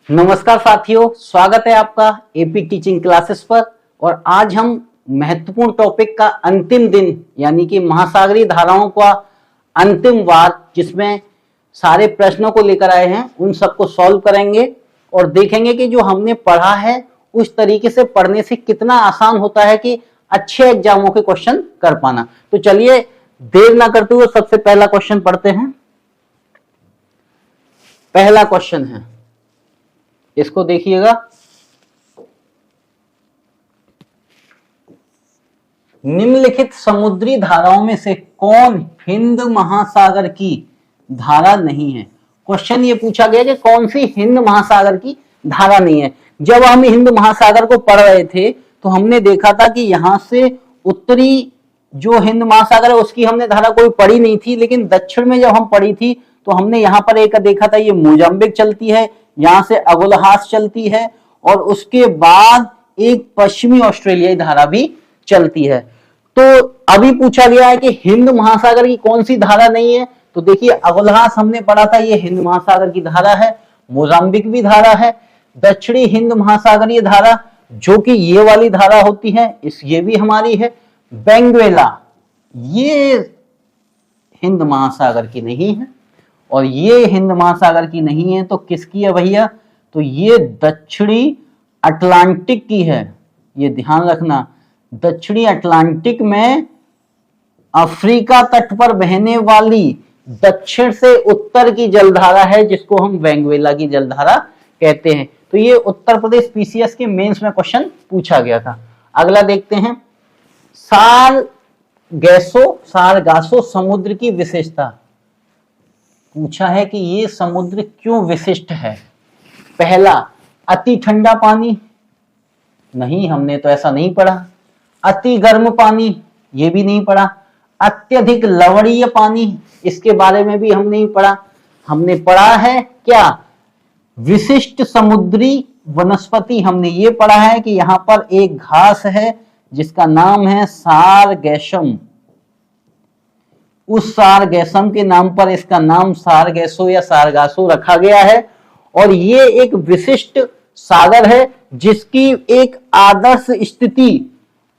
नमस्कार साथियों, स्वागत है आपका एपी टीचिंग क्लासेस पर। और आज हम महत्वपूर्ण टॉपिक का अंतिम दिन यानी कि महासागरीय धाराओं का अंतिम वार, जिसमें सारे प्रश्नों को लेकर आए हैं, उन सबको सॉल्व करेंगे और देखेंगे कि जो हमने पढ़ा है उस तरीके से पढ़ने से कितना आसान होता है कि अच्छे एग्जामों के क्वेश्चन कर पाना। तो चलिए देर ना करते हुए सबसे पहला क्वेश्चन पढ़ते हैं। पहला क्वेश्चन है, इसको देखिएगा। निम्नलिखित समुद्री धाराओं में से कौन हिंद महासागर की धारा नहीं है? क्वेश्चन ये पूछा गया कि कौन सी हिंद महासागर की धारा नहीं है। जब हम हिंद महासागर को पढ़ रहे थे तो हमने देखा था कि यहां से उत्तरी जो हिंद महासागर है उसकी हमने धारा कोई पढ़ी नहीं थी, लेकिन दक्षिण में जब हम पढ़ी थी तो हमने यहाँ पर एक देखा था, ये मोजाम्बिक चलती है, यहां से अगुलहास चलती है और उसके बाद एक पश्चिमी ऑस्ट्रेलियाई धारा भी चलती है। तो अभी पूछा गया है कि हिंद महासागर की कौन सी धारा नहीं है। तो देखिए, अगुलहास हमने पढ़ा था, ये हिंद महासागर की धारा है, मोजाम्बिक भी धारा है, दक्षिणी हिंद महासागरीय धारा जो कि ये वाली धारा होती है, ये भी हमारी है। बेंगवेला ये हिंद महासागर की नहीं है और ये हिंद महासागर की नहीं है, तो किसकी है भैया? तो ये दक्षिणी अटलांटिक की है। ये ध्यान रखना, दक्षिणी अटलांटिक में अफ्रीका तट पर बहने वाली दक्षिण से उत्तर की जलधारा है, जिसको हम वेंगुएला की जलधारा कहते हैं। तो ये उत्तर प्रदेश पीसीएस के मेंस में क्वेश्चन पूछा गया था। अगला देखते हैं, सारगासो समुद्र की विशेषता। पूछा है कि ये समुद्र क्यों विशिष्ट है। पहला, अति ठंडा पानी, नहीं हमने तो ऐसा नहीं पढ़ा। अति गर्म पानी, ये भी नहीं पढ़ा। अत्यधिक लवणीय पानी, इसके बारे में भी हम नहीं पढ़ा। हमने पढ़ा है क्या? विशिष्ट समुद्री वनस्पति। हमने ये पढ़ा है कि यहां पर एक घास है जिसका नाम है सारगैसम। उस सारगैसम के नाम पर इसका नाम सारगैसो या सारगासो रखा गया है। और ये एक विशिष्ट सागर है जिसकी एक आदर्श स्थिति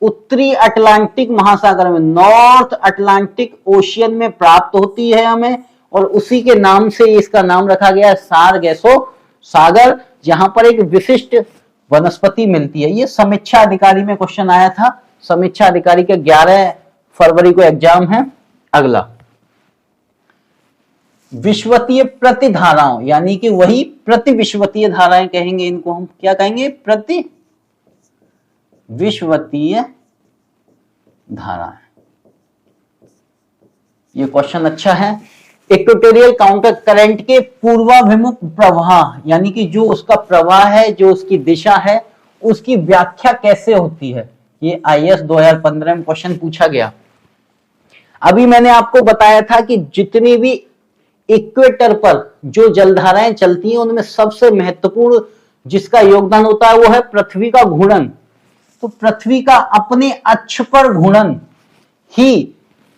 उत्तरी अटलांटिक महासागर में, नॉर्थ अटलांटिक ओशियन में प्राप्त होती है हमें, और उसी के नाम से इसका नाम रखा गया है सारगैसो सागर, जहां पर एक विशिष्ट वनस्पति मिलती है। ये समीक्षा अधिकारी में क्वेश्चन आया था। समीक्षा अधिकारी के 11 फरवरी को एग्जाम है। अगला, विश्वतीय प्रतिधाराओं, यानी कि वही प्रतिविश्वतीय धाराएं कहेंगे इनको हम। क्या कहेंगे? प्रति विश्वतीय धाराएं। ये क्वेश्चन अच्छा है। इक्वेटोरियल काउंटर करंट के पूर्वाभिमुख प्रवाह, यानी कि जो उसका प्रवाह है, जो उसकी दिशा है, उसकी व्याख्या कैसे होती है? ये आईएएस 2015 में क्वेश्चन पूछा गया। अभी मैंने आपको बताया था कि जितनी भी इक्वेटर पर जो जलधाराएं चलती हैं उनमें सबसे महत्वपूर्ण जिसका योगदान होता है वो है पृथ्वी का घूर्णन। तो पृथ्वी का अपने अक्ष पर घूर्णन ही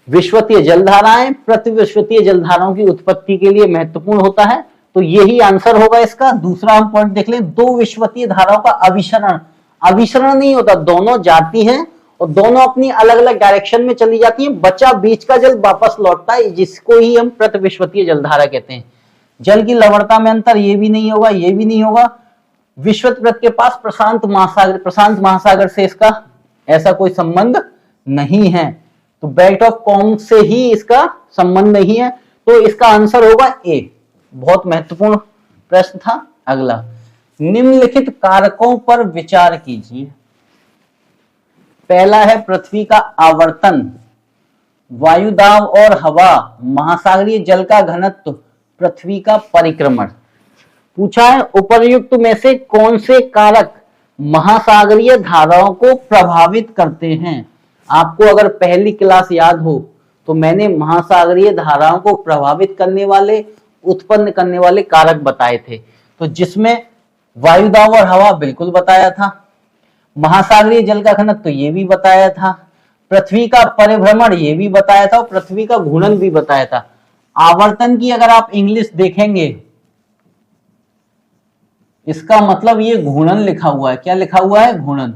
विश्वतीय जलधाराएं, प्रतिविश्वतीय जलधाराओं की उत्पत्ति के लिए महत्वपूर्ण होता है। तो यही आंसर होगा इसका। दूसरा हम पॉइंट देख लें, दो विश्वतीय धाराओं का अभिसरण। अभिसरण नहीं होता, दोनों जाती हैं और दोनों अपनी अलग अलग डायरेक्शन में चली जाती हैं, बचा बीच का जल वापस लौटता है, जिसको ही हम प्रतिविश्वतीय जलधारा कहते हैं। जल की लवणता में अंतर, ये भी नहीं होगा, ये भी नहीं होगा। विषुवत के पास प्रशांत महासागर से इसका ऐसा कोई संबंध नहीं है, तो बेल्ट ऑफ कॉम से ही इसका संबंध नहीं है। तो इसका आंसर होगा ए। बहुत महत्वपूर्ण प्रश्न था। अगला, निम्नलिखित कारकों पर विचार कीजिए। पहला है पृथ्वी का आवर्तन, वायुदाब और हवा, महासागरीय जल का घनत्व, पृथ्वी का परिक्रमण। पूछा है उपर्युक्त में से कौन से कारक महासागरीय धाराओं को प्रभावित करते हैं। आपको अगर पहली क्लास याद हो तो मैंने महासागरीय धाराओं को प्रभावित करने वाले, उत्पन्न करने वाले कारक बताए थे। तो जिसमें वायुदाब और हवा बिल्कुल बताया था, महासागरीय जल का घनत्व तो ये भी बताया था, पृथ्वी का परिभ्रमण ये भी बताया था और पृथ्वी का घूर्णन भी बताया था। आवर्तन की अगर आप इंग्लिश देखेंगे इसका मतलब ये घूर्णन लिखा हुआ है। क्या लिखा हुआ है? घूर्णन।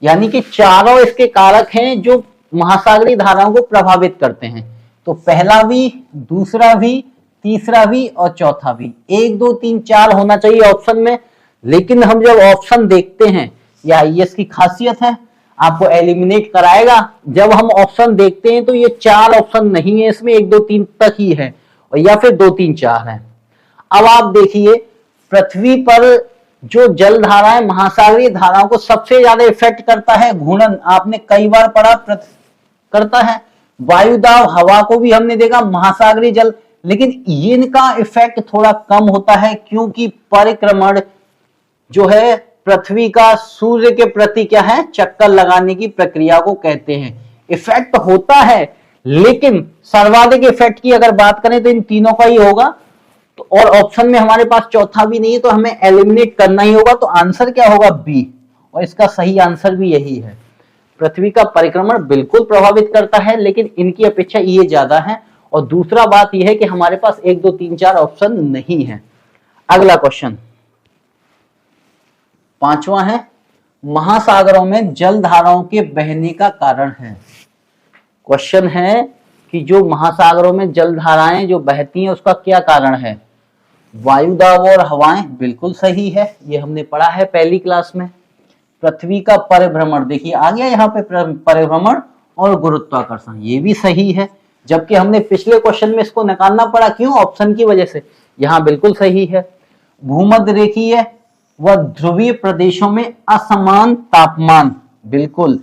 यानी कि चारों इसके कारक हैं जो महासागरीय धाराओं को प्रभावित करते हैं। तो पहला भी, दूसरा भी, तीसरा भी और चौथा भी। 1 2 3 4 होना चाहिए ऑप्शन में, लेकिन हम जब ऑप्शन देखते हैं, या आईएएस की खासियत है, आपको एलिमिनेट कराएगा। जब हम ऑप्शन देखते हैं तो ये 4 ऑप्शन नहीं है इसमें, 1 2 3 तक ही है, और या फिर 2 3 4 है। अब आप देखिए, पृथ्वी पर जो जल धाराएं महासागरीय धाराओं को सबसे ज्यादा इफेक्ट करता है घूर्णन। आपने कई बार पढ़ा करता है। वायुदाब, हवा को भी हमने देखा, महासागरीय जल, लेकिन इनका इफेक्ट थोड़ा कम होता है, क्योंकि परिक्रमण जो है पृथ्वी का सूर्य के प्रति क्या है, चक्कर लगाने की प्रक्रिया को कहते हैं। इफेक्ट होता है, लेकिन सर्वाधिक इफेक्ट की अगर बात करें तो इन तीनों का ही होगा। तो और ऑप्शन में हमारे पास चौथा भी नहीं है, तो हमें एलिमिनेट करना ही होगा। तो आंसर क्या होगा? बी। और इसका सही आंसर भी यही है। पृथ्वी का परिक्रमण बिल्कुल प्रभावित करता है, लेकिन इनकी अपेक्षा ये ज्यादा है। और दूसरा बात यह है कि हमारे पास 1 2 3 4 ऑप्शन नहीं है। अगला क्वेश्चन, 5वां है, महासागरों में जल धाराओं के बहने का कारण है। क्वेश्चन है कि जो महासागरों में जल धाराएं जो बहती हैं उसका क्या कारण है? वायुदाब और हवाएं, बिल्कुल सही है, ये हमने पढ़ा है पहली क्लास में। पृथ्वी का परिभ्रमण, देखिए आ गया यहाँ पे परिभ्रमण और गुरुत्वाकर्षण, ये भी सही है। जबकि हमने पिछले क्वेश्चन में इसको निकालना पड़ा, क्यों? ऑप्शन की वजह से। यहाँ बिल्कुल सही है। भूमध्य रेखीय व ध्रुवीय प्रदेशों में असमान तापमान, बिल्कुल।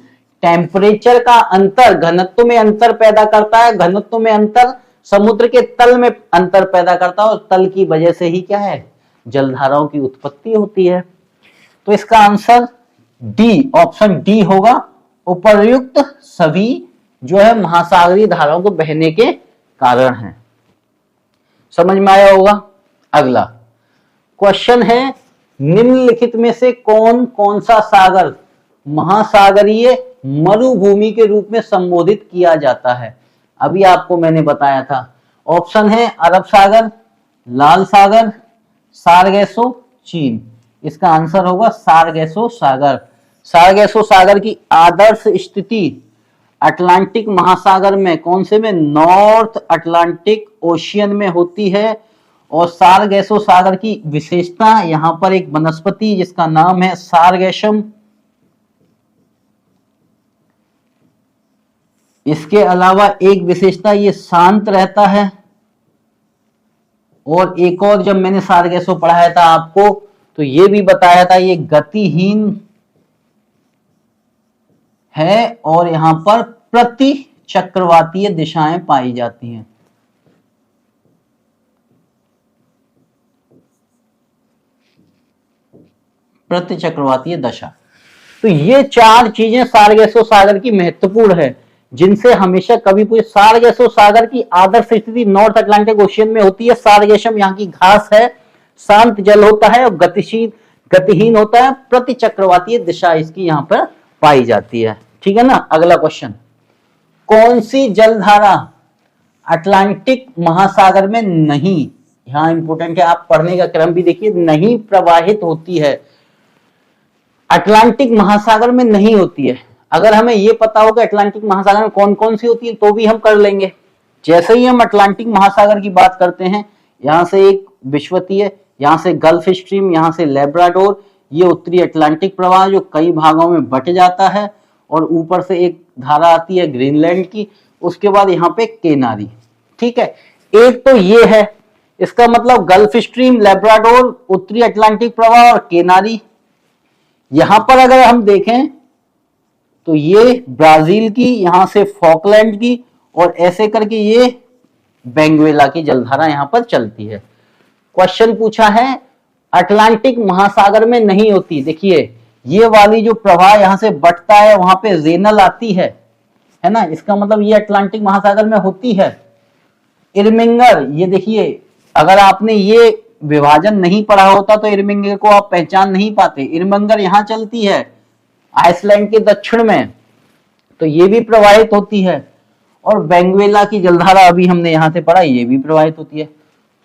टेम्परेचर का अंतर घनत्व में अंतर पैदा करता है, घनत्व में अंतर समुद्र के तल में अंतर पैदा करता है, और तल की वजह से ही क्या है, जलधाराओं की उत्पत्ति होती है। तो इसका आंसर डी, ऑप्शन डी होगा। उपर्युक्त सभी जो है महासागरीय धाराओं को बहने के कारण हैं। समझ में आया होगा। अगला क्वेश्चन है, निम्नलिखित में से कौन कौन सा सागर महासागरीय मरुभूमि के रूप में संबोधित किया जाता है? अभी आपको मैंने बताया था। ऑप्शन है अरब सागर, लाल सागर, सारगैसो, चीन। इसका आंसर होगा सारगैसो सागर। सारगैसो सागर की आदर्श स्थिति अटलांटिक महासागर में, कौन से में? नॉर्थ अटलांटिक ओशियन में होती है। और सारगैसो सागर की विशेषता, यहां पर एक वनस्पति जिसका नाम है सारगैसम, इसके अलावा एक विशेषता ये शांत रहता है। और एक और, जब मैंने सारगैसो पढ़ाया था आपको तो ये भी बताया था, ये गतिहीन है और यहां पर प्रति चक्रवातीय दिशाएं पाई जाती हैं। प्रति चक्रवातीय दशा। तो ये 4 चीजें सारगैसो सागर की महत्वपूर्ण है, जिनसे हमेशा कभी पूछे। सारगैसो सागर की आदर्श स्थिति नॉर्थ अटलांटिक ओशियन में होती है। सारगैसम यहाँ की घास है, शांत जल होता है और गतिहीन होता है, प्रति चक्रवातीय दिशा इसकी यहाँ पर पाई जाती है। ठीक है ना। अगला क्वेश्चन, कौन सी जलधारा अटलांटिक महासागर में नहीं, यहां इंपोर्टेंट है, आप पढ़ने का क्रम भी देखिए, नहीं प्रवाहित होती है? अटलांटिक महासागर में नहीं होती है। अगर हमें यह पता हो कि अटलांटिक महासागर में कौन कौन सी होती है तो भी हम कर लेंगे। जैसे ही हम अटलांटिक महासागर की बात करते हैं, यहां से एक विश्वतीय, यहां से गल्फ स्ट्रीम, यहां से लेब्राडोर, ये उत्तरी अटलांटिक प्रवाह जो कई भागों में बट जाता है, और ऊपर से एक धारा आती है ग्रीनलैंड की, उसके बाद यहाँ पे केनारी। ठीक है, एक तो ये है, इसका मतलब गल्फ स्ट्रीम, लेब्राडोर, उत्तरी अटलांटिक प्रवाह और केनारी। यहां पर अगर हम देखें तो ये ब्राजील की, यहां से फॉकलैंड की, और ऐसे करके ये वेनेजुएला की जलधारा यहां पर चलती है। क्वेश्चन पूछा है अटलांटिक महासागर में नहीं होती। देखिए ये वाली जो प्रवाह यहां से बटता है, वहां पे रेनल आती है ना, इसका मतलब ये अटलांटिक महासागर में होती है। इरमिंगर, ये देखिए, अगर आपने ये विभाजन नहीं पढ़ा होता तो इरमिंगर को आप पहचान नहीं पाते। इरमिंगर यहां चलती है आइसलैंड के दक्षिण में, तो ये भी प्रवाहित होती है। और वेनेजुएला की जलधारा अभी हमने यहां से पढ़ा, ये भी प्रवाहित होती है।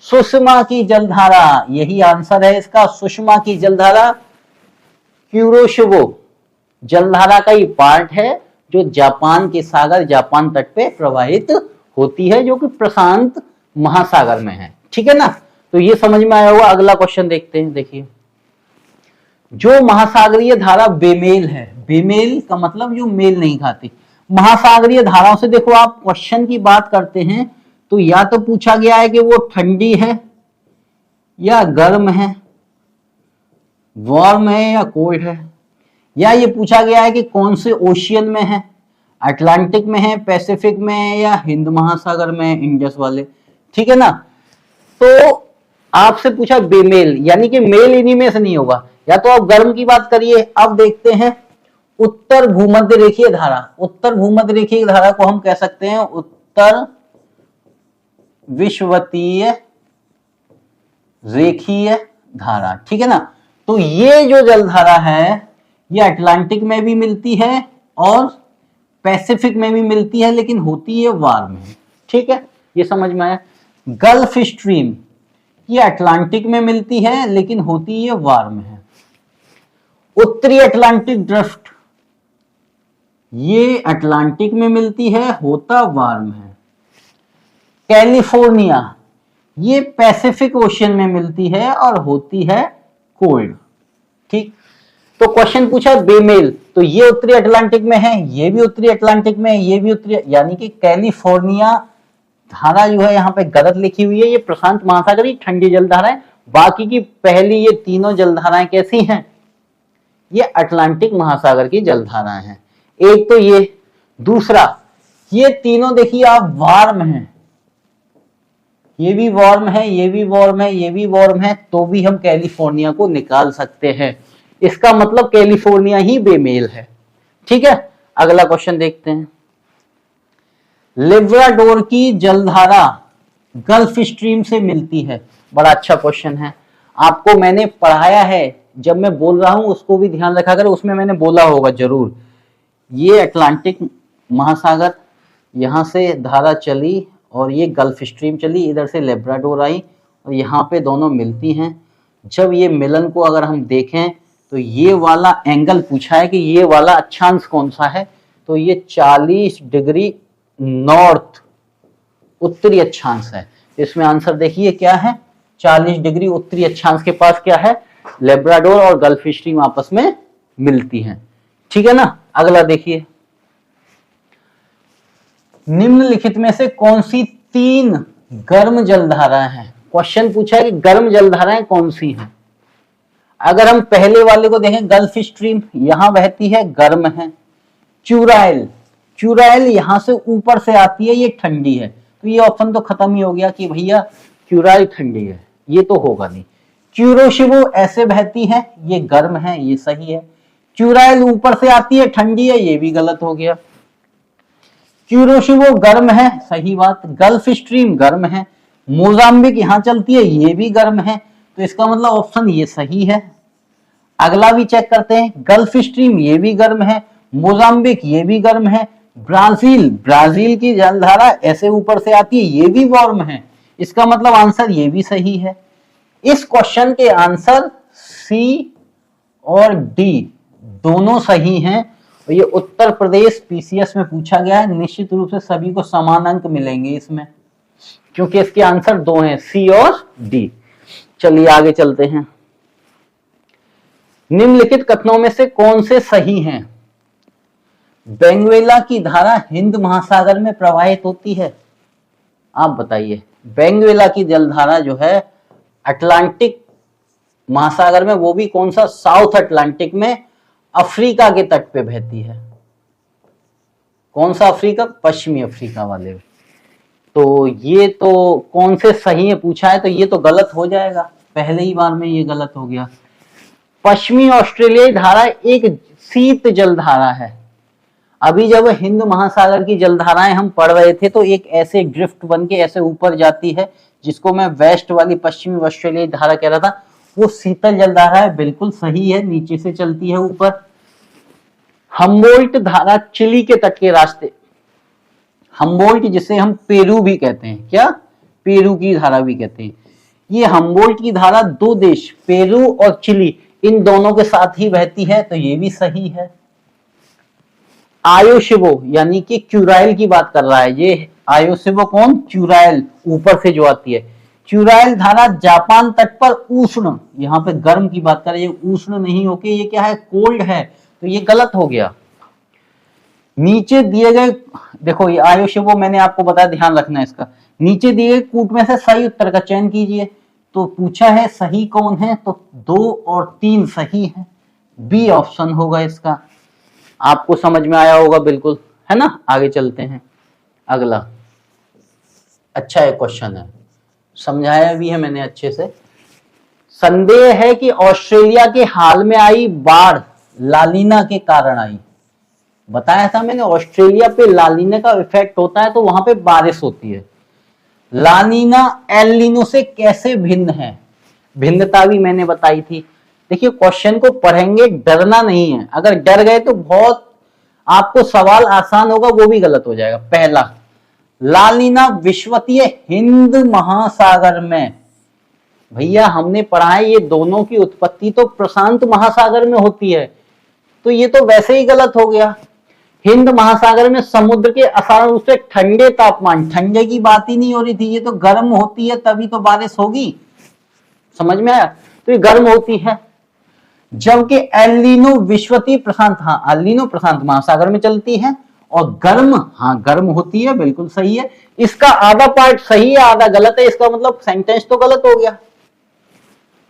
सुषमा की जलधारा, यही आंसर है इसका, सुषमा की जलधारा क्यूरोशिवो जलधारा का ही पार्ट है जो जापान के सागर, जापान तट पे प्रवाहित होती है, जो कि प्रशांत महासागर में है। ठीक है ना, तो ये समझ में आया होगा। अगला क्वेश्चन देखते हैं। देखिए, जो महासागरीय धारा बेमेल है, बेमेल का मतलब जो मेल नहीं खाती, महासागरीय धाराओं से देखो आप क्वेश्चन की बात करते हैं तो या तो पूछा गया है कि वो ठंडी है या गर्म है, वार्म है या कोल्ड है, या ये पूछा गया है कि कौन से ओशियन में है, अटलांटिक में है, पैसिफिक में है या हिंद महासागर में है, इंडस वाले। ठीक है ना, तो आपसे पूछा बेमेल, यानी कि मेल इन्हीं में से नहीं होगा। या तो आप गर्म की बात करिए। अब देखते हैं उत्तर भूमध्य रेखीय धारा। उत्तर भूमध्य रेखीय धारा को हम कह सकते हैं उत्तर विषुवतीय रेखीय धारा। ठीक है ना, तो ये जो जलधारा है ये अटलांटिक में भी मिलती है और पैसिफिक में भी मिलती है, लेकिन होती है वार्म में। ठीक है, ये समझ में आया। गल्फ स्ट्रीम ये अटलांटिक में मिलती है लेकिन होती है वार्म है। उत्तरी अटलांटिक ड्रिफ्ट ये अटलांटिक में मिलती है, होता वार्म है। कैलिफोर्निया ये पैसिफिक ओशियन में मिलती है और होती है कोल्ड। ठीक, तो क्वेश्चन पूछा बेमेल, तो ये उत्तरी अटलांटिक में है, ये भी उत्तरी अटलांटिक में है, ये भी उत्तरी, यानी कि कैलिफोर्निया धारा जो है यहाँ पे गलत लिखी हुई है, ये प्रशांत महासागर की ठंडी जलधारा है। बाकी की पहली ये तीनों जलधाराएं कैसी हैं, ये अटलांटिक महासागर की जलधाराएं हैं। एक तो ये, दूसरा ये तीनों देखिए आप वार्म हैं, ये भी वार्म है, ये भी वार्म है, ये भी वार्म है, तो भी हम कैलिफोर्निया को निकाल सकते हैं। इसका मतलब कैलिफोर्निया ही बेमेल है। ठीक है, अगला क्वेश्चन देखते हैं। लेब्राडोर की जलधारा गल्फ स्ट्रीम से मिलती है। बड़ा अच्छा क्वेश्चन है, आपको मैंने पढ़ाया है, जब मैं बोल रहा हूं उसको भी ध्यान रखा कर, उसमें मैंने बोला होगा जरूर। ये अटलांटिक महासागर, यहां से धारा चली और ये गल्फ स्ट्रीम चली, इधर से लेब्राडोर आई और यहाँ पे दोनों मिलती हैं। जब ये मिलन को अगर हम देखें तो ये वाला एंगल पूछा है कि ये वाला अक्षांश कौन सा है, तो ये 40 डिग्री नॉर्थ उत्तरी अक्षांश है। इसमें आंसर देखिए क्या है, 40 डिग्री उत्तरी अक्षांश के पास क्या है, लेब्राडोर और गल्फ स्ट्रीम आपस में मिलती हैं। ठीक है ना, अगला देखिए। निम्नलिखित में से कौन सी 3 गर्म जलधाराएं हैं। क्वेश्चन पूछा है कि गर्म जलधाराएं कौन सी हैं। अगर हम पहले वाले को देखें, गल्फ स्ट्रीम यहां बहती है, गर्म है। चुराइल, चुराइल यहां से ऊपर से आती है, ये ठंडी है। तो ये ऑप्शन तो खत्म ही हो गया कि भैया चुराइल ठंडी है, ये तो होगा नहीं। क्यूरोशिवो ऐसे बहती है, ये गर्म है, ये सही है। चुराइल ऊपर से आती है, ठंडी है, ये भी गलत हो गया। क्यूरोशिवो गर्म है, सही बात। गल्फ स्ट्रीम गर्म है। मोजाम्बिक यहां चलती है, ये भी गर्म है, तो इसका मतलब ऑप्शन ये सही है। अगला भी चेक करते हैं, गल्फ स्ट्रीम ये भी गर्म है, मोजाम्बिक ये भी गर्म है। ब्राजील, ब्राजील की जलधारा ऐसे ऊपर से आती है, ये भी वार्म है, इसका मतलब आंसर ये भी सही है। इस क्वेश्चन के आंसर सी और डी दोनों सही हैं। और ये उत्तर प्रदेश पीसीएस में पूछा गया है, निश्चित रूप से सभी को समान अंक मिलेंगे इसमें, क्योंकि इसके आंसर 2 हैं, सी और डी। चलिए आगे चलते हैं। निम्नलिखित कथनों में से कौन से सही हैं। बेंगुएला की धारा हिंद महासागर में प्रवाहित होती है, आप बताइए। बेंगुएला की जलधारा जो है अटलांटिक महासागर में, वो भी कौन सा, साउथ अटलांटिक में, अफ्रीका के तट पे बहती है। कौन सा अफ्रीका, पश्चिमी अफ्रीका वाले। तो ये तो कौन से सही है पूछा है, तो ये तो गलत हो जाएगा, पहले ही बार में ये गलत हो गया। पश्चिमी ऑस्ट्रेलियाई धारा एक शीत जलधारा है। अभी जब हिंद महासागर की जलधाराएं हम पढ़ रहे थे तो एक ऐसे ड्रिफ्ट बन के ऐसे ऊपर जाती है, जिसको मैं वेस्ट वाली पश्चिमी ऑस्ट्रेलियाई धारा कह रहा था, वो शीतल जलधारा है, बिल्कुल सही है, नीचे से चलती है ऊपर। हम्बोल्ट धारा चिली के तट के रास्ते, हम्बोल्ट जिसे हम पेरू भी कहते हैं, क्या पेरू की धारा भी कहते हैं, ये हम्बोल्ट की धारा दो देश पेरू और चिली इन दोनों के साथ ही बहती है, तो ये भी सही है। आयोशिबो यानी कि क्यूराइल की बात कर रहा है ये। आयोशिबो कौन? क्यूराइल, ऊपर से जो आती है। क्यूराइल धारा जापान तट पर उष्ण, यहाँ पे गर्म की बात कर रहे हैं, उष्ण नहीं होके ये क्या है? कोल्ड है, तो ये गलत हो गया। नीचे दिए गए, देखो ये आयोशिबो मैंने आपको बताया, ध्यान रखना है इसका। नीचे दिए गए कूट में से सही उत्तर का चयन कीजिए। तो पूछा है सही कौन है, तो 2 और 3 सही है, बी ऑप्शन होगा इसका। आपको समझ में आया होगा बिल्कुल, है ना। आगे चलते हैं, अगला अच्छा है क्वेश्चन है, समझाया भी है मैंने अच्छे से। संदेह है कि ऑस्ट्रेलिया के हाल में आई बाढ़ लालीना के कारण आई। बताया था मैंने, ऑस्ट्रेलिया पे लालीना का इफेक्ट होता है तो वहां पे बारिश होती है। लानीना एल नीनो से कैसे भिन्न है? भिन्नता भी मैंने बताई थी। देखिए क्वेश्चन को पढ़ेंगे, डरना नहीं है। अगर डर गए तो बहुत आपको सवाल आसान होगा, वो भी गलत हो जाएगा। पहला, लानीना विषुवतीय हिंद महासागर में, भैया हमने पढ़ा है ये दोनों की उत्पत्ति तो प्रशांत महासागर में होती है, तो ये तो वैसे ही गलत हो गया। हिंद महासागर में समुद्र के असाधारण रूप से ठंडे तापमान, ठंडे की बात ही नहीं हो रही थी, ये तो गर्म होती है तभी तो बारिश होगी। समझ में आया? तो ये गर्म होती है। जबकि एल नीनो विषुवतीय प्रशांत, हाँ एल नीनो प्रशांत महासागर में चलती है। और गर्म, हाँ गर्म होती है, बिल्कुल सही है। इसका आधा पार्ट सही है आधा गलत है, इसका मतलब सेंटेंस तो गलत हो गया।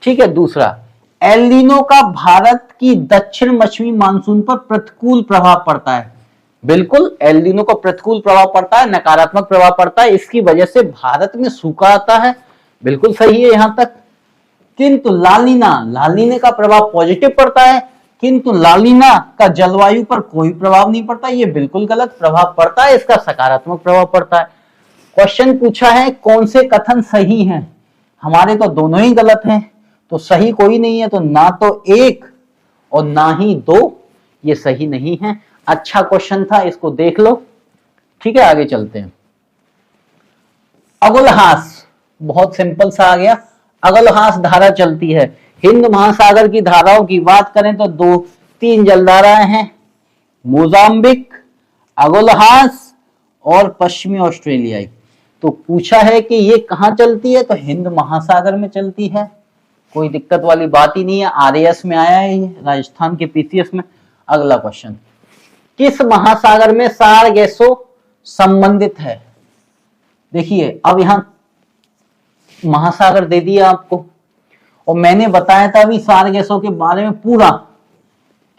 ठीक है। दूसरा, एल नीनो का भारत की दक्षिण पश्चिमी मानसून पर प्रतिकूल प्रभाव पड़ता है। बिल्कुल, एल नीनो का प्रतिकूल प्रभाव पड़ता है, नकारात्मक प्रभाव पड़ता है, इसकी वजह से भारत में सूखा आता है। बिल्कुल सही है यहां तक। किंतु लालीना का प्रभाव पॉजिटिव पड़ता है, किंतु लालीना का जलवायु पर कोई प्रभाव नहीं पड़ता। ये बिल्कुल गलत। प्रभाव पड़ता है, इसका सकारात्मक प्रभाव पड़ता है। क्वेश्चन पूछा है कौन से कथन सही हैं? हमारे तो दोनों ही गलत हैं, तो सही कोई नहीं है। तो ना तो 1 और ना ही 2, ये सही नहीं है। अच्छा क्वेश्चन था, इसको देख लो। ठीक है, आगे चलते हैं। अगुलहास, बहुत सिंपल सा आ गया। अगुलहास धारा चलती है। हिंद महासागर की धाराओं की बात करें तो 2-3 जलधाराएं हैं, मोजाम्बिक, अगुलहास और पश्चिमी ऑस्ट्रेलियाई। तो पूछा है कि ये कहां चलती है, तो हिंद महासागर में चलती है। कोई दिक्कत वाली बात ही नहीं है। आरएएस में आया है ये, राजस्थान के पीसीएस में। अगला क्वेश्चन, किस महासागर में सारगेसो संबंधित है? देखिए अब यहां महासागर दे दिया आपको, और मैंने बताया था अभी सारगेसो के बारे में पूरा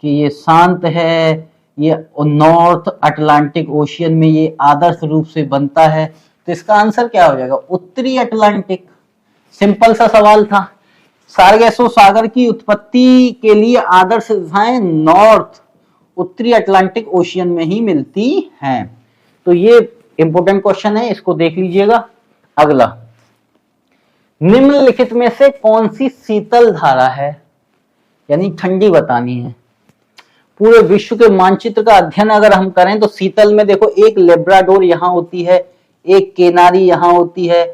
कि ये शांत है, ये नॉर्थ अटलांटिक ओशियन में ये आदर्श रूप से बनता है। तो इसका आंसर क्या हो जाएगा? उत्तरी अटलांटिक। सिंपल सा सवाल था। सारगेसो सागर की उत्पत्ति के लिए आदर्श दिशाएं नॉर्थ, उत्तरी अटलांटिक ओशियन में ही मिलती हैं। तो ये इंपॉर्टेंट क्वेश्चन है, इसको देख लीजिएगा। अगला, निम्नलिखित में से कौन सी शीतल धारा है? यानी ठंडी बतानी है। पूरे विश्व के मानचित्र का अध्ययन अगर हम करें तो शीतल में देखो, एक लेब्राडोर यहां होती है, एक केनारी यहां होती है,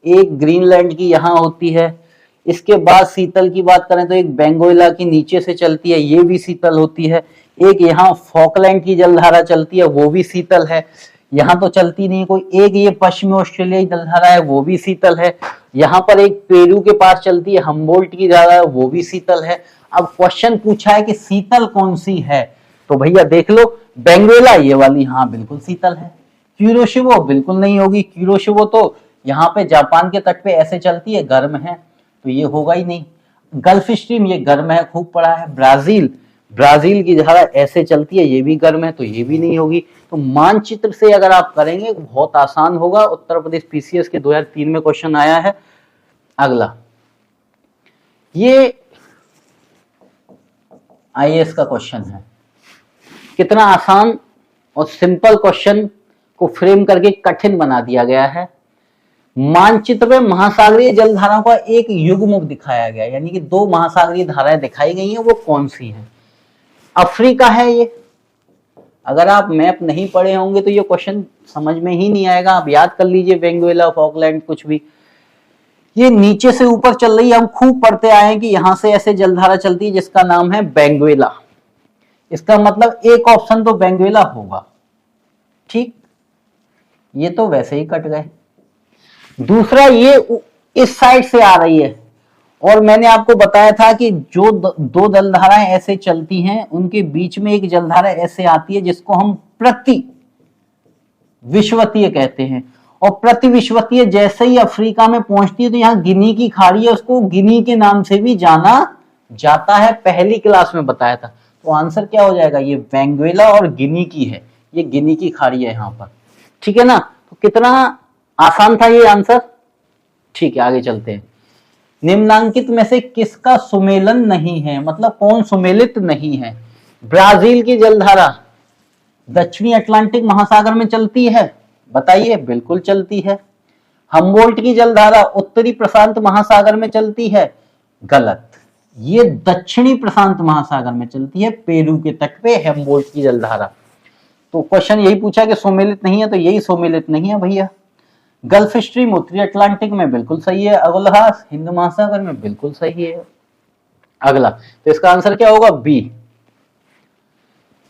एक ग्रीनलैंड की यहां होती है। इसके बाद शीतल की बात करें तो एक बेंगोइला की नीचे से चलती है, ये भी शीतल होती है। एक यहाँ फॉकलैंड की जलधारा चलती है, वो भी शीतल है। यहाँ तो चलती नहीं कोई। एक ये पश्चिमी ऑस्ट्रेलियाई जलधारा है, वो भी शीतल है। यहाँ पर एक पेरू के पास चलती है हम्बोल्ट की धारा है, वो भी शीतल है। अब क्वेश्चन पूछा है कि शीतल कौन सी है, तो भैया देख लो, बेंगोइला ये वाली, हाँ बिल्कुल शीतल है। क्यूरोशिबो बिल्कुल नहीं होगी। क्यूरोशिबो तो यहाँ पे जापान के तट पे ऐसे चलती है, गर्म है, तो ये होगा ही नहीं। गल्फ स्ट्रीम ये गर्म है, खूब पड़ा है। ब्राजील की धारा ऐसे चलती है, ये भी गर्म है, तो ये भी नहीं होगी। तो मानचित्र से अगर आप करेंगे बहुत आसान होगा। उत्तर प्रदेश पीसीएस के 2003 में क्वेश्चन आया है। अगला, ये आईएएस का क्वेश्चन है। कितना आसान और सिंपल क्वेश्चन को फ्रेम करके कठिन बना दिया गया है। मानचित्र में महासागरीय जलधाराओं का एक युग्मक दिखाया गया, यानी कि 2 महासागरीय धाराएं दिखाई गई हैं, वो कौन सी हैं? अफ्रीका है ये। अगर आप मैप नहीं पढ़े होंगे तो ये क्वेश्चन समझ में ही नहीं आएगा। आप याद कर लीजिए, वेनेजुएला, फॉकलैंड, कुछ भी। ये नीचे से ऊपर चल रही है, हम खूब पढ़ते आए हैं कि यहां से ऐसे जलधारा चलती है जिसका नाम है बेंगुएला। इसका मतलब एक ऑप्शन तो बेंगुएला होगा। ठीक, ये तो वैसे ही कट गए। दूसरा, ये इस साइड से आ रही है और मैंने आपको बताया था कि जो दो जलधाराएं ऐसे चलती हैं उनके बीच में एक जलधारा ऐसे आती है जिसको हम प्रति विषुवतीय कहते हैं। और प्रति विषुवतीय जैसे ही अफ्रीका में पहुंचती है तो यहाँ गिनी की खाड़ी है, उसको गिनी के नाम से भी जाना जाता है, पहली क्लास में बताया था। तो आंसर क्या हो जाएगा, ये वेंगुएला और गिनी की है, ये गिनी की खाड़ी है यहाँ पर। ठीक है ना, तो कितना आसान था ये आंसर। ठीक है, आगे चलते हैं। निम्नांकित में से किसका सुमेलन नहीं है, मतलब कौन सुमेलित नहीं है। ब्राजील की जलधारा दक्षिणी अटलांटिक महासागर में चलती है, बताइए। बिल्कुल चलती है। हम्बोल्ट की जलधारा उत्तरी प्रशांत महासागर में चलती है, गलत। ये दक्षिणी प्रशांत महासागर में चलती है, पेरू के तट पे हम्बोल्ट की जलधारा। तो क्वेश्चन यही पूछा कि सुमेलित नहीं है, तो यही सुमेलित नहीं है भैया। गल्फ स्ट्रीम उत्तरी अटलांटिक में, बिल्कुल सही है। अगला हिंद महासागर में, बिल्कुल सही है। अगला, तो इसका आंसर क्या होगा, बी।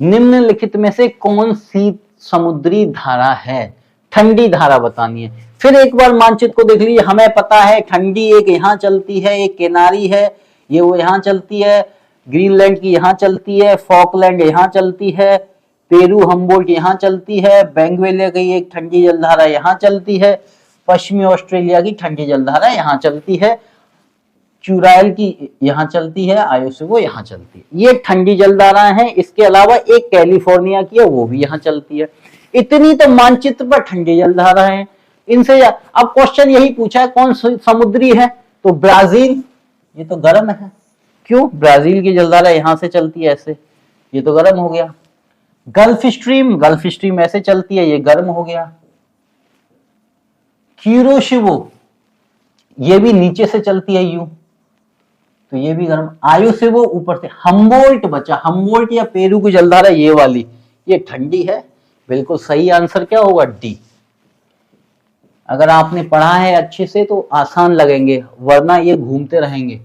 निम्नलिखित में से कौन सी समुद्री धारा है, ठंडी धारा बतानी है। फिर एक बार मानचित्र को देख लीजिए, हमें पता है ठंडी एक यहाँ चलती है, एक किनारी है, ये वो यहाँ चलती है, ग्रीनलैंड की यहाँ चलती है, फॉकलैंड यहाँ चलती है, पेरू हम्बोल्ट यहाँ चलती है, बेंगुएला की एक ठंडी जलधारा यहाँ चलती है, पश्चिमी ऑस्ट्रेलिया की ठंडी जलधारा यहाँ चलती है, चुराइल की यहाँ चलती है, आयोसेगो यहाँ चलती है। ये ठंडी जलधारा है। इसके अलावा एक कैलिफोर्निया की है, वो भी यहाँ चलती है। इतनी तो मानचित्र पर ठंडी जलधारा है। इनसे अब क्वेश्चन यही पूछा है कौन समुद्री है, तो ब्राजील, ये तो गर्म है। क्यों, ब्राजील की जलधारा यहां से चलती है ऐसे, ये तो गर्म हो गया। गल्फ स्ट्रीम ऐसे चलती है, ये गर्म हो गया। क्यूरोशिवो, ये भी नीचे से चलती है यूं, तो ये भी गर्म। आयोसेगो ऊपर से। हम्बोल्ट बचा, हम्बोल्ट या पेरू की जलधारा ये वाली, ये ठंडी है। बिल्कुल सही आंसर क्या होगा, डी। अगर आपने पढ़ा है अच्छे से तो आसान लगेंगे, वरना ये घूमते रहेंगे।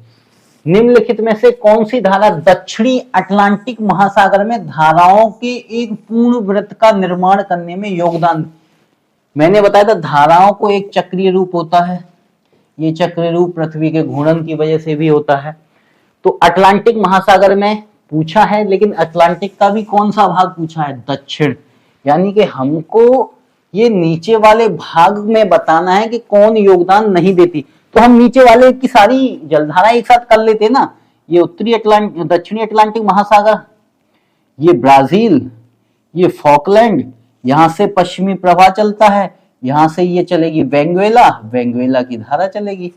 निम्नलिखित में से कौन सी धारा दक्षिणी अटलांटिक महासागर में धाराओं के एक पूर्ण वृत्त का निर्माण करने में योगदान। मैंने बताया था धाराओं को एक चक्रीय रूप होता है, ये चक्रीय रूप पृथ्वी के घूर्णन की वजह से भी होता है। तो अटलांटिक महासागर में पूछा है, लेकिन अटलांटिक का भी कौन सा भाग पूछा है, दक्षिण। यानी कि हमको ये नीचे वाले भाग में बताना है कि कौन योगदान नहीं देती। तो हम नीचे वाले की सारी जलधारा एक साथ कर लेते ना। ये दक्षिणी अटलांटिक महासागर, ये ब्राजील, ये फॉकलैंड, यहां से पश्चिमी प्रवाह चलता है, यहां से ये चलेगी वेंगुएला की धारा चलेगी।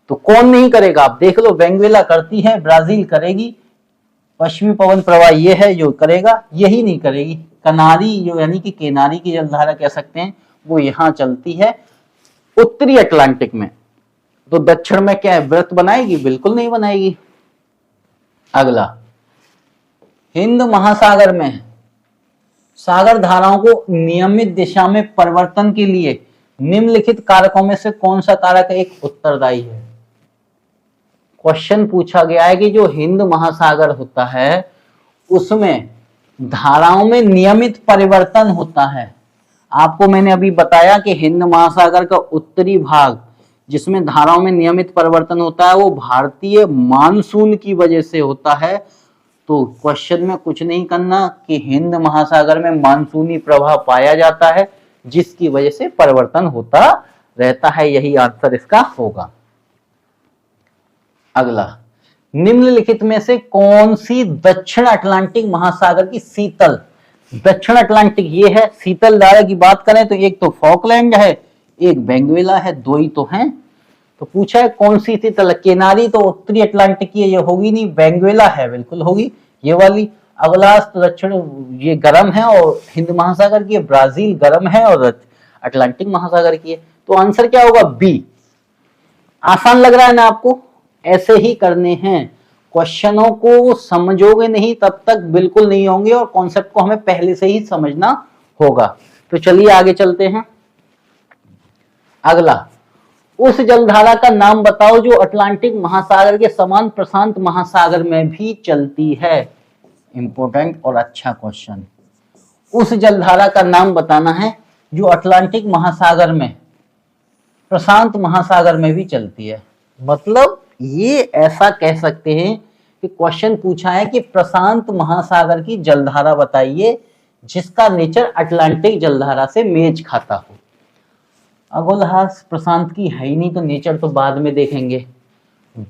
तो कौन नहीं करेगा, आप देख लो। वेंगुएला करती है, ब्राजील करेगी, पश्चिमी पवन प्रवाह ये है जो करेगा, यही नहीं करेगी। कनारी जो यानी कि केनारी की जलधारा कह सकते हैं, वो यहां चलती है उत्तरी अटलांटिक में। तो दक्षिण में क्या है, व्रत बनाएगी, बिल्कुल नहीं बनाएगी। अगला, हिंद महासागर में सागर धाराओं को नियमित दिशा में परिवर्तन के लिए निम्नलिखित कारकों में से कौन सा कारक एक उत्तरदायी है। क्वेश्चन पूछा गया है कि जो हिंद महासागर होता है उसमें धाराओं में नियमित परिवर्तन होता है। आपको मैंने अभी बताया कि हिंद महासागर का उत्तरी भाग जिसमें धाराओं में नियमित परिवर्तन होता है वो भारतीय मानसून की वजह से होता है। तो क्वेश्चन में कुछ नहीं करना कि हिंद महासागर में मानसूनी प्रवाह पाया जाता है जिसकी वजह से परिवर्तन होता रहता है, यही आंसर इसका होगा। अगला, निम्नलिखित में से कौन सी दक्षिण अटलांटिक महासागर की शीतल, दक्षिण अटलांटिक ये है, शीतल धारा की बात करें तो एक तो फॉकलैंड है, एक वेंगुएला है, दो ही तो हैं। तो पूछा है कौन सी शीतल, केनारी तो उत्तरी अटलांटिक की है, ये होगी नहीं, वेंगुएला है, बिल्कुल होगी ये वाली। अगला तो दक्षिण ये गर्म है और हिंद महासागर की है, ब्राजील गर्म है और अटलांटिक महासागर की है। तो आंसर क्या होगा, बी। आसान लग रहा है ना आपको, ऐसे ही करने हैं। क्वेश्चनों को समझोगे नहीं तब तक बिल्कुल नहीं होंगे और कॉन्सेप्ट को हमें पहले से ही समझना होगा। तो चलिए आगे चलते हैं। अगला, उस जलधारा का नाम बताओ जो अटलांटिक महासागर के समान प्रशांत महासागर में भी चलती है। इंपॉर्टेंट और अच्छा क्वेश्चन। उस जलधारा का नाम बताना है जो अटलांटिक महासागर में, प्रशांत महासागर में भी चलती है। मतलब ये ऐसा कह सकते हैं कि क्वेश्चन पूछा है कि प्रशांत महासागर की जलधारा बताइए जिसका नेचर अटलांटिक जलधारा से मेच खाता हो। अगोलहास प्रशांत की है ही नहीं तो नेचर तो बाद में देखेंगे।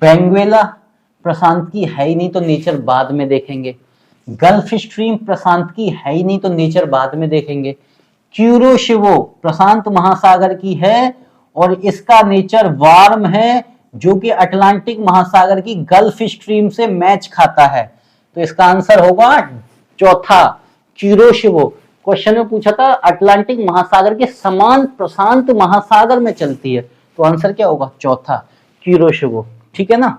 बेंगुएला प्रशांत की है ही नहीं तो नेचर बाद में देखेंगे। गल्फ स्ट्रीम प्रशांत की है ही नहीं तो नेचर बाद में देखेंगे। क्यूरोशिवो प्रशांत महासागर की है और इसका नेचर वार्म है जो कि अटलांटिक महासागर की गल्फ स्ट्रीम से मैच खाता है। तो इसका आंसर होगा चौथा, क्यूरोशिवो। क्वेश्चन में पूछा था अटलांटिक महासागर के समान प्रशांत महासागर में चलती है, तो आंसर क्या होगा? चौथा, क्यूरोशिवो। ठीक है ना।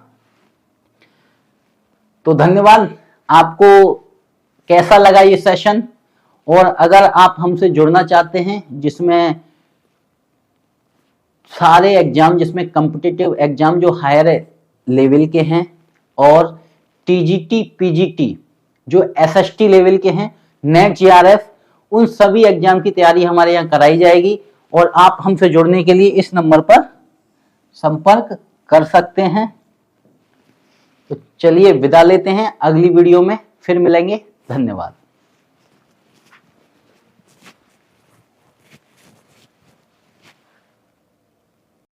तो धन्यवाद। आपको कैसा लगा ये सेशन? और अगर आप हमसे जुड़ना चाहते हैं जिसमें सारे एग्जाम, जिसमें कॉम्पिटिटिव एग्जाम जो हायर लेवल के हैं और टीजीटी पीजीटी जो एसएसटी लेवल के हैं, नेट जीआरएफ, उन सभी एग्जाम की तैयारी हमारे यहाँ कराई जाएगी। और आप हमसे जुड़ने के लिए इस नंबर पर संपर्क कर सकते हैं। तो चलिए विदा लेते हैं, अगली वीडियो में फिर मिलेंगे। धन्यवाद।